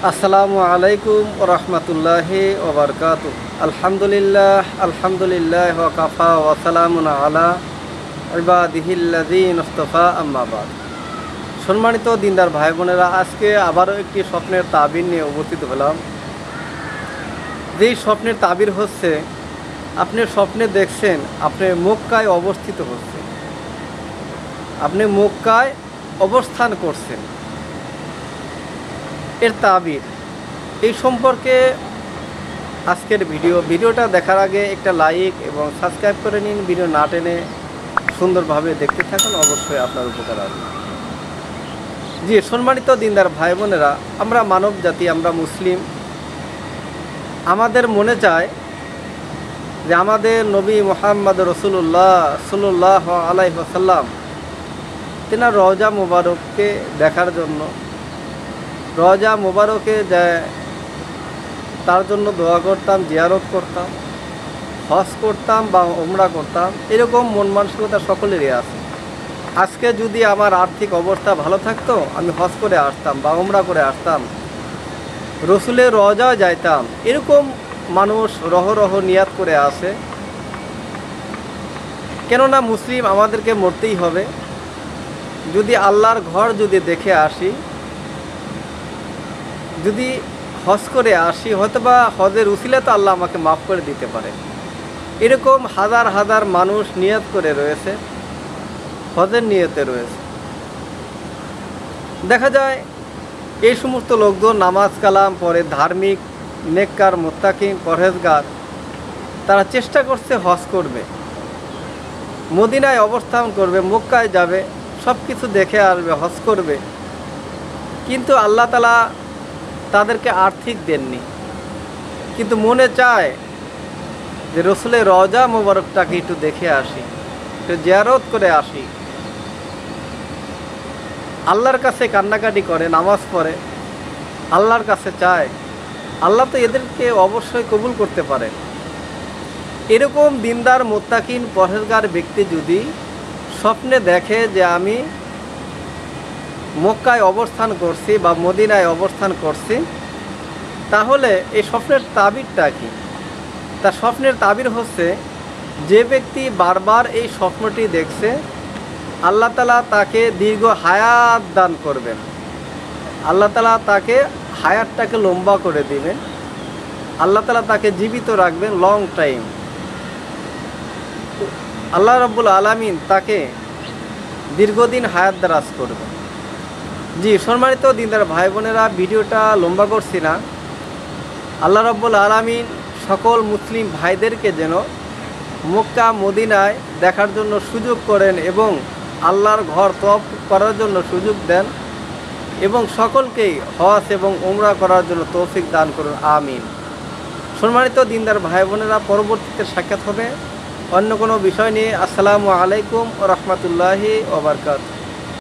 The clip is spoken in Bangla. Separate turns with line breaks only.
আসসালামু আলাইকুম রহমতুল্লাহি ওবরকাতু। আলহামদুলিল্লাহ ওয়া কাফা ওয়া সালামুন আলা ইবাদিহিল্লাযীনা ইসতাফা, আম্মা বাদ। সম্মানিত দিনদার ভাই বোনেরা, আজকে আবারও একটি স্বপ্নের তাবির নিয়ে উপস্থিত হলাম। যেই স্বপ্নের তাবির হচ্ছে, আপনি স্বপ্নে দেখছেন আপনি মক্কায় অবস্থিত হচ্ছেন, আপনি মক্কায় অবস্থান করছেন, এর তাবির। এই সম্পর্কে আজকের ভিডিওটা দেখার আগে একটা লাইক এবং সাবস্ক্রাইব করে নিন। ভিডিও না টেনে সুন্দরভাবে দেখতে থাকুন, অবশ্যই আপনার উপকার আসবে। জি, সম্মানিত দিনদার ভাই বোনেরা, আমরা মানব জাতি, আমরা মুসলিম। আমাদের মনে চায় যে আমাদের নবী মুহাম্মদ রাসূলুল্লাহ সাল্লাল্লাহু আলাইহি ওয়াসাল্লাম তেনার রওজা মুবারককে দেখার জন্য, রওজা মুবারকে যায় তার জন্য দোয়া করতাম, জিয়ারত করতাম, হজ করতাম বা উমরা করতাম। এরকম মন মানসিকতা সকলেরই আছে। আজকে যদি আমার আর্থিক অবস্থা ভালো থাকতো, আমি হজ করে আসতাম বা উমরা করে আসতাম, রসুলের রওজায় যাইতাম। এরকম মানুষ রহ নিয়াত করে আসে। কেননা মুসলিম, আমাদেরকে মরতেই হবে। যদি আল্লাহর ঘর যদি দেখে আসি, যদি হজ করে আসি, হয়তোবা হজের উসিলা তো আল্লাহ আমাকে মাফ করে দিতে পারে। এরকম হাজার হাজার মানুষ নিয়ত করে রয়েছে, হজের নিয়তে রয়েছে। দেখা যায় এই সমস্ত লোকজন নামাজ কালাম পড়ে, ধার্মিক, নেককার, মুত্তাকিন, পরহেজগার, তারা চেষ্টা করছে হজ করবে, মদিনায় অবস্থান করবে, মক্কায় যাবে, সব কিছু দেখে আসবে, হজ করবে। কিন্তু আল্লাহ তাআলা তাদেরকে আর্থিক দেননি। কিন্তু মনে চায় যে রসুলের রওজা মোবারকটাকে একটু দেখে আসি, একটু জিয়ারত করে আসি। আল্লাহর কাছে কান্নাকাটি করে, নামাজ পড়ে, আল্লাহর কাছে চায়। আল্লাহ তো এদেরকে অবশ্যই কবুল করতে পারে। এরকম দিনদার, মুত্তাকিন, পরহেজগার ব্যক্তি যদি স্বপ্নে দেখে যে আমি মক্কায় অবস্থান করছি বা মদিনায় অবস্থান করছি, তাহলে এই স্বপ্নের তাবিরটা কি? তার স্বপ্নের তাবির হচ্ছে, যে ব্যক্তি বারবার এই স্বপ্নটি দেখছে, আল্লাহ তাআলা তাকে দীর্ঘ হায়াত দান করবেন। আল্লাহ তাআলা তাকে হায়াতটাকে লম্বা করে দিবেন। আল্লাহ তাআলা তাকে জীবিত রাখবেন লং টাইম। আল্লাহ রাব্বুল আলামিন তাকে দীর্ঘদিন হায়াত দারাজ করবেন। জি, সম্মানিত দিনদার ভাই বোনেরা, ভিডিওটা লম্বা করছি না। আল্লাহ রাব্বুল আলামিন সকল মুসলিম ভাইদেরকে যেন মক্কা মদিনায় দেখার জন্য সুযোগ করেন এবং আল্লাহর ঘর তওয়াফ করার জন্য সুযোগ দেন, এবং সকলকেই হজ এবং উমরা করার জন্য তৌফিক দান করুন, আমিন। সম্মানিত দিনদার ভাই বোনেরা, পরবর্তীতে সাক্ষাৎ হবে অন্য কোনো বিষয় নিয়ে। আসসালামু আলাইকুম ওয়া রাহমাতুল্লাহি ওয়া বারাকাতুহু।